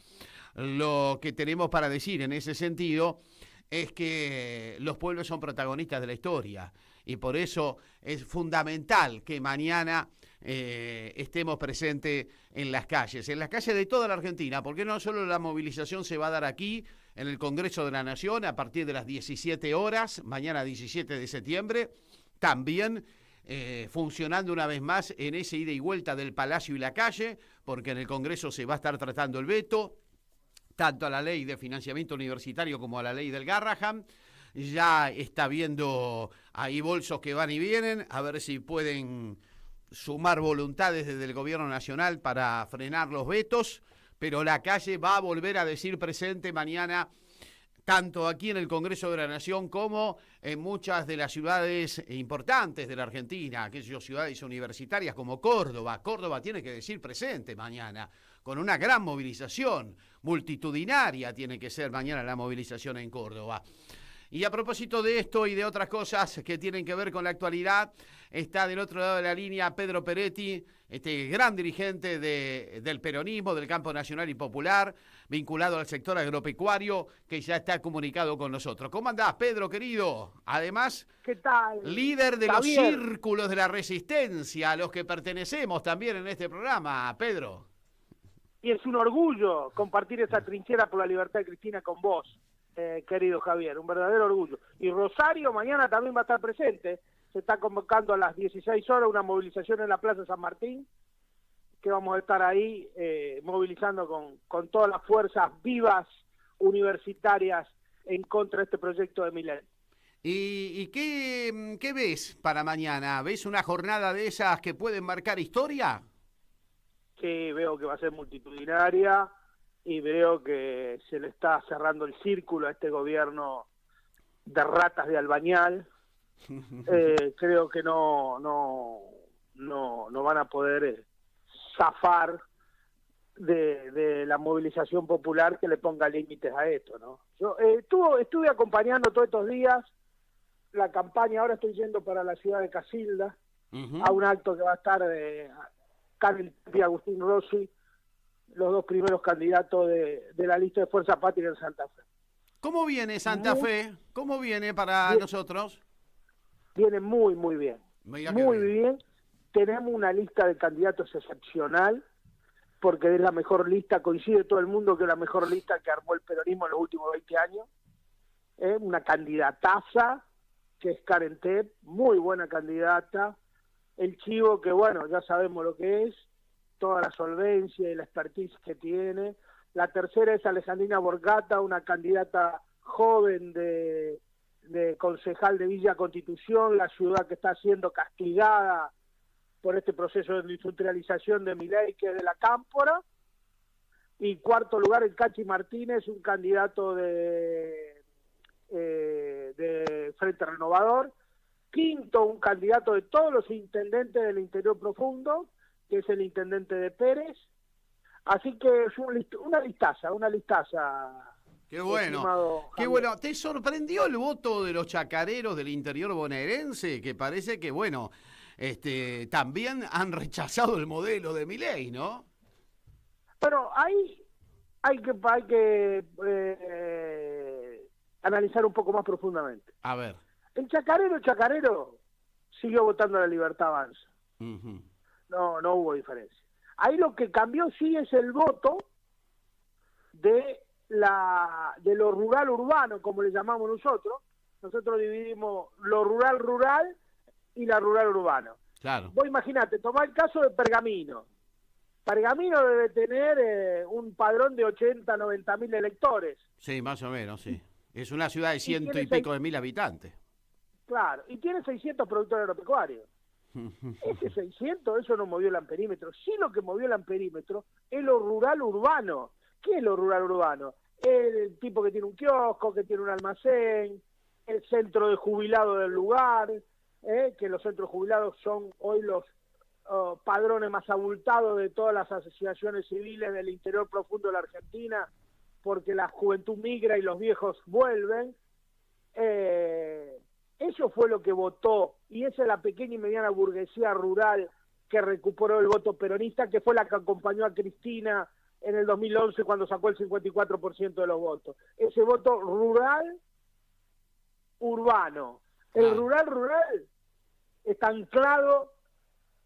Lo que tenemos para decir en ese sentido es que los pueblos son protagonistas de la historia y por eso es fundamental que mañana estemos presentes en las calles de toda la Argentina, porque no solo la movilización se va a dar aquí en el Congreso de la Nación a partir de las 17 horas, mañana 17 de septiembre, también funcionando una vez más en ese ida y vuelta del Palacio y la calle, porque en el Congreso se va a estar tratando el veto, tanto a la ley de financiamiento universitario como a la ley del Garrahan. Ya está viendo ahí bolsos que van y vienen, a ver si pueden sumar voluntades desde el gobierno nacional para frenar los vetos, pero la calle va a volver a decir presente mañana, tanto aquí en el Congreso de la Nación como en muchas de las ciudades importantes de la Argentina, aquellas ciudades universitarias como Córdoba. Córdoba tiene que decir presente mañana, con una gran movilización, multitudinaria tiene que ser mañana la movilización en Córdoba. Y a propósito de esto y de otras cosas que tienen que ver con la actualidad, está del otro lado de la línea Pedro Peretti, este gran dirigente del peronismo, del campo nacional y popular, vinculado al sector agropecuario, que ya está comunicado con nosotros. ¿Cómo andás, Pedro, querido? Además, ¿qué tal? Líder de Javier. los círculos de la resistencia, a los que pertenecemos también en este programa, Pedro. Y es un orgullo compartir esa trinchera por la libertad de Cristina con vos, querido Javier, un verdadero orgullo. Y Rosario mañana también va a estar presente. Se está convocando a las 16 horas una movilización en la Plaza San Martín, que vamos a estar ahí movilizando con todas las fuerzas vivas universitarias en contra de este proyecto de Milei. ¿Y qué ves para mañana? ¿Ves una jornada de esas que pueden marcar historia? Sí, veo que va a ser multitudinaria y veo que se le está cerrando el círculo a este gobierno de ratas de albañal. Creo que no van a poder zafar de la movilización popular que le ponga límites a esto, ¿no? Yo estuve acompañando todos estos días la campaña. Ahora estoy yendo para la ciudad de Casilda a un acto que va a estar Carmen y Agustín Rossi, los dos primeros candidatos de la lista de Fuerza Patria en Santa Fe. ¿Cómo viene Santa Fe? ¿Cómo viene para nosotros? Viene muy, muy bien. Muy bien. Tenemos una lista de candidatos excepcional, porque es la mejor lista, coincide todo el mundo que es la mejor lista que armó el peronismo en los últimos 20 años. Una candidataza, que es Karen Tepp, muy buena candidata. El Chivo, que bueno, ya sabemos lo que es, toda la solvencia y la expertise que tiene. La tercera es Alejandrina Borgata, una candidata joven de concejal de Villa Constitución, la ciudad que está siendo castigada por este proceso de industrialización de Milei, que es de la Cámpora. Y cuarto lugar, el Cachi Martínez, un candidato de Frente Renovador. Quinto, un candidato de todos los intendentes del interior profundo, que es el intendente de Pérez. Así que es una listaza. Qué bueno, qué bueno. ¿Te sorprendió el voto de los chacareros del interior bonaerense? Que parece que, bueno, también han rechazado el modelo de Milei, ¿no? Pero ahí hay que analizar un poco más profundamente. A ver. El chacarero siguió votando a la Libertad Avanza. No hubo diferencia. Ahí lo que cambió sí es el voto de lo rural urbano, como le llamamos nosotros. Nosotros dividimos lo rural y la rural urbano. Claro. Vos imaginate, tomá el caso de Pergamino. Pergamino debe tener un padrón de 80, 90 mil electores. Sí, más o menos, sí. Es una ciudad de 100 y pico de mil habitantes. Claro, y tiene 600 productores agropecuarios. Ese 600, eso no movió el amperímetro. Sí, lo que movió el amperímetro es lo rural urbano. ¿Qué es lo rural urbano? El tipo que tiene un kiosco, que tiene un almacén, el centro de jubilado del lugar, que los centros jubilados son hoy los padrones más abultados de todas las asociaciones civiles del interior profundo de la Argentina, porque la juventud migra y los viejos vuelven. Eso fue lo que votó, y esa es la pequeña y mediana burguesía rural que recuperó el voto peronista, que fue la que acompañó a Cristina en el 2011 cuando sacó el 54% de los votos. Ese voto rural urbano. El rural está anclado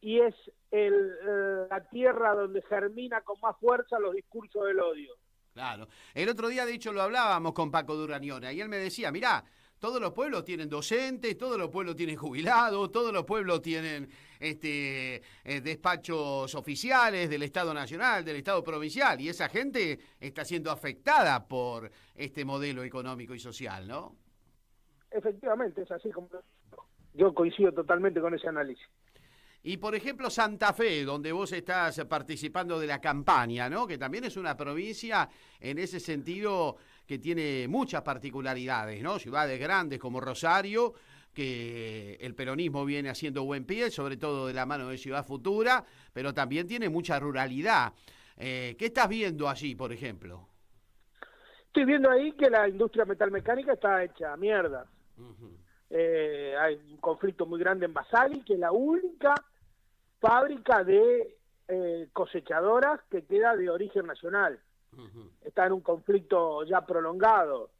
y es la tierra donde germina con más fuerza los discursos del odio. Claro. El otro día, de hecho, lo hablábamos con Paco Durañona y él me decía, mirá, Todos los pueblos tienen docentes, todos los pueblos tienen jubilados, todos los pueblos tienen despachos oficiales del Estado Nacional, del Estado Provincial, y esa gente está siendo afectada por este modelo económico y social, ¿no? Efectivamente, es así como yo coincido totalmente con ese análisis. Y por ejemplo Santa Fe, donde vos estás participando de la campaña, ¿no? Que también es una provincia en ese sentido que tiene muchas particularidades, ¿no? Ciudades grandes como Rosario, que el peronismo viene haciendo buen pie, sobre todo de la mano de Ciudad Futura, pero también tiene mucha ruralidad. ¿Qué estás viendo allí, por ejemplo? Estoy viendo ahí que la industria metalmecánica está hecha mierda. Hay un conflicto muy grande en Basali, que es la única fábrica de cosechadoras que queda de origen nacional. Está en un conflicto ya prolongado.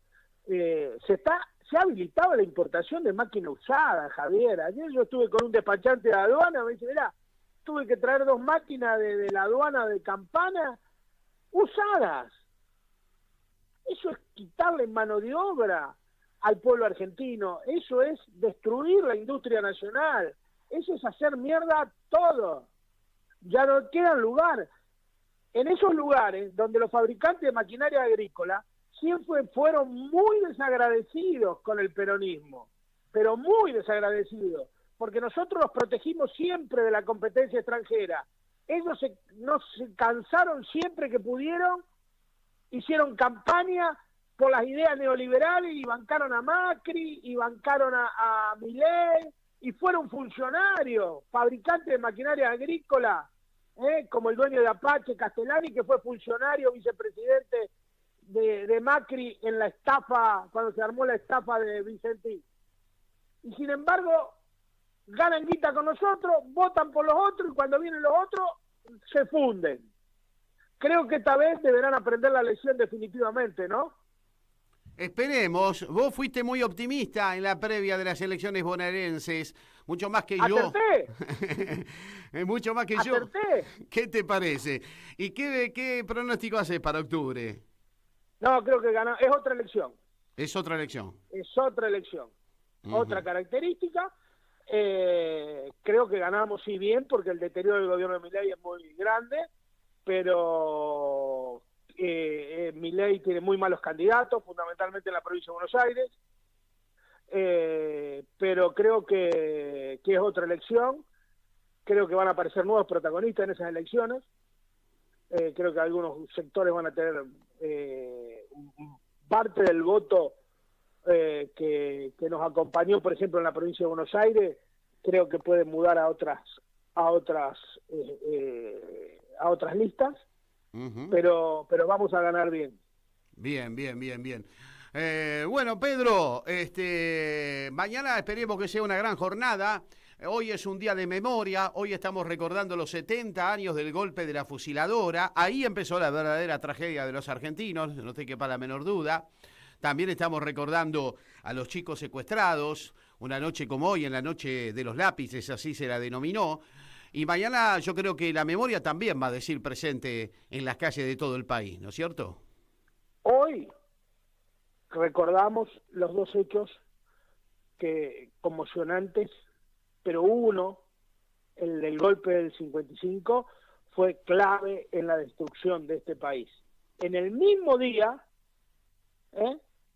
Se ha habilitado la importación de máquina usada, Javier. Ayer yo estuve con un despachante de aduana, me dice, mirá, tuve que traer 2 máquinas de la aduana de Campana usadas. Eso es quitarle mano de obra al pueblo argentino, eso es destruir la industria nacional, eso es hacer mierda todo. Ya no queda lugar. En esos lugares donde los fabricantes de maquinaria agrícola siempre fueron muy desagradecidos con el peronismo, pero muy desagradecidos, porque nosotros los protegimos siempre de la competencia extranjera. Ellos no se cansaron siempre que pudieron, hicieron campaña por las ideas neoliberales y bancaron a Macri y bancaron a Milei y fueron funcionarios, fabricantes de maquinaria agrícola, como el dueño de Apache, Castellani, que fue funcionario, vicepresidente de Macri en la estafa, cuando se armó la estafa de Vicentín. Y sin embargo, ganan guita con nosotros, votan por los otros y cuando vienen los otros, se funden. Creo que esta vez deberán aprender la lección definitivamente, ¿no? Esperemos. Vos fuiste muy optimista en la previa de las elecciones bonaerenses, mucho más que yo. Mucho más que yo. ¿Qué te parece? ¿Y qué pronóstico haces para octubre? No, creo que ganó. Es otra elección. Es otra elección. Es otra elección. Otra característica. Creo que ganamos sí bien, porque el deterioro del gobierno de Milei es muy grande, pero Milei tiene muy malos candidatos, fundamentalmente en la provincia de Buenos Aires, pero creo que es otra elección. Creo que van a aparecer nuevos protagonistas en esas elecciones. Creo que algunos sectores van a tener parte del voto que nos acompañó, por ejemplo, en la provincia de Buenos Aires. Creo que puede mudar a otras listas. Pero vamos a ganar bien. Bien. Bueno, Pedro, mañana esperemos que sea una gran jornada. Hoy es un día de memoria. Hoy estamos recordando los 70 años del golpe de la fusiladora. Ahí empezó la verdadera tragedia de los argentinos, no te quepa la menor duda. También estamos recordando a los chicos secuestrados, una noche como hoy, en la noche de los lápices, así se la denominó. Y mañana yo creo que la memoria también va a decir presente en las calles de todo el país, ¿no es cierto? Hoy recordamos los 2 hechos conmocionantes, pero uno, el del golpe del 55, fue clave en la destrucción de este país. En el mismo día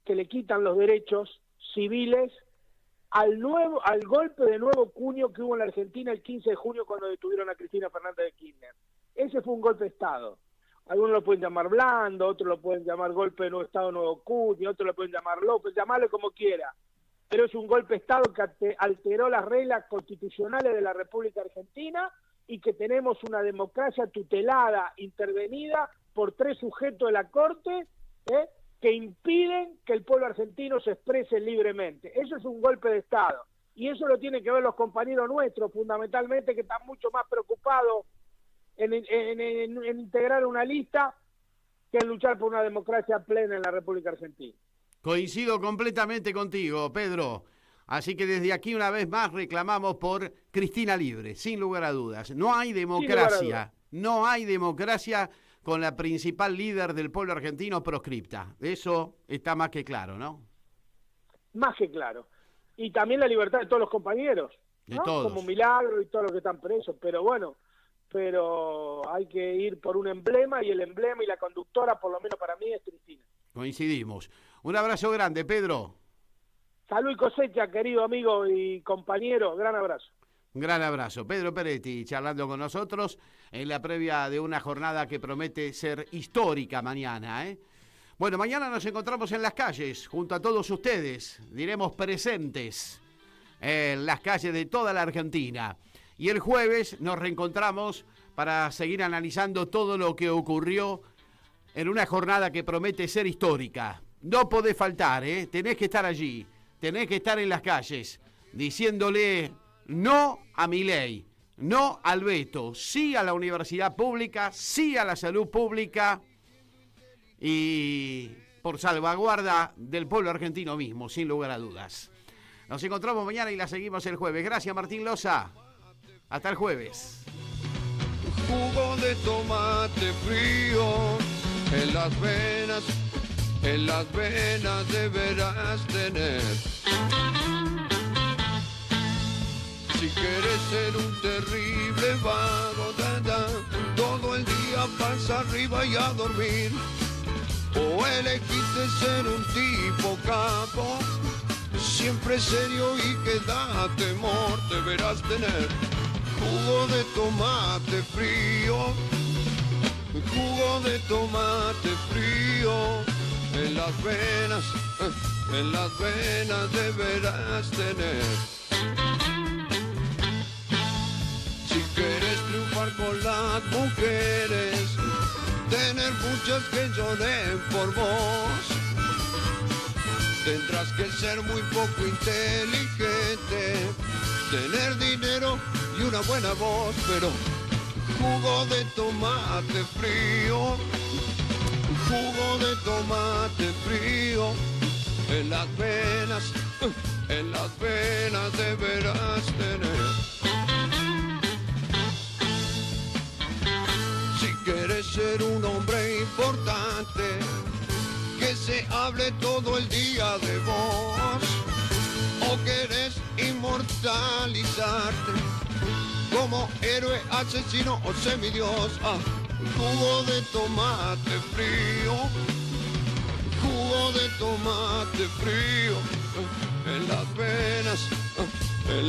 que le quitan los derechos civiles al golpe de nuevo cuño que hubo en la Argentina el 15 de junio cuando detuvieron a Cristina Fernández de Kirchner. Ese fue un golpe de Estado. Algunos lo pueden llamar blando, otros lo pueden llamar golpe de nuevo Estado, nuevo cuño, otros lo pueden llamar López, llamarle como quiera. Pero es un golpe de Estado que alteró las reglas constitucionales de la República Argentina y que tenemos una democracia tutelada, intervenida por 3 sujetos de la Corte, que impiden que el pueblo argentino se exprese libremente. Eso es un golpe de Estado. Y eso lo tienen que ver los compañeros nuestros, fundamentalmente, que están mucho más preocupados en integrar una lista que en luchar por una democracia plena en la República Argentina. Coincido completamente contigo, Pedro. Así que desde aquí una vez más reclamamos por Cristina libre, sin lugar a dudas. No hay democracia, con la principal líder del pueblo argentino proscripta. Eso está más que claro, ¿no? más que claro. Y también la libertad de todos los compañeros, de ¿no? todos. Como Milagro y todos los que están presos, pero bueno, hay que ir por un emblema, y el emblema y la conductora, por lo menos para mí, es Cristina. Coincidimos. Un abrazo grande, Pedro. Salud y cosecha, querido amigo y compañero, gran abrazo. Un gran abrazo. Pedro Peretti charlando con nosotros en la previa de una jornada que promete ser histórica mañana, ¿eh? Bueno, mañana nos encontramos en las calles, junto a todos ustedes, diremos presentes en las calles de toda la Argentina. Y el jueves nos reencontramos para seguir analizando todo lo que ocurrió en una jornada que promete ser histórica. No podés faltar, ¿eh? Tenés que estar allí, tenés que estar en las calles, diciéndole no a Milei, no al veto, sí a la universidad pública, sí a la salud pública y por salvaguarda del pueblo argentino mismo, sin lugar a dudas. Nos encontramos mañana y la seguimos el jueves. Gracias, Martín Loza. Hasta el jueves. Jugo de tomate frío en las venas deberás tener. Si quieres ser un terrible vago, todo el día pasa arriba y a dormir. O elegiste ser un tipo capo, siempre serio y que da temor, deberás tener. Jugo de tomate frío, jugo de tomate frío, en las venas deberás tener. Si quieres triunfar con las mujeres, tener muchas que lloren por vos, tendrás que ser muy poco inteligente, tener dinero y una buena voz, pero jugo de tomate frío, jugo de tomate frío, en las venas deberás tener. Si quieres ser un hombre importante, que se hable todo el día de vos, o querés inmortalizarte como héroe, asesino o semidios. Jugo de tomate frío, jugo de tomate frío, en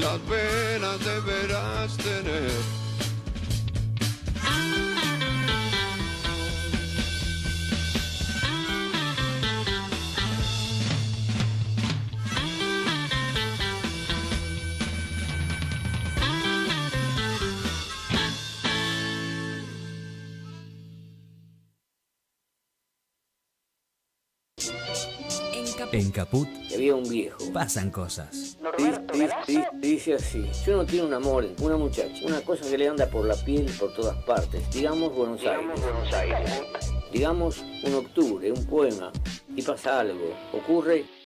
las venas deberás tener. En Caput había un viejo. pasan cosas. Dice así: si uno tiene un amor, una muchacha, una cosa que le anda por la piel por todas partes, digamos Buenos Aires, digamos un octubre, un poema, y pasa algo, ocurre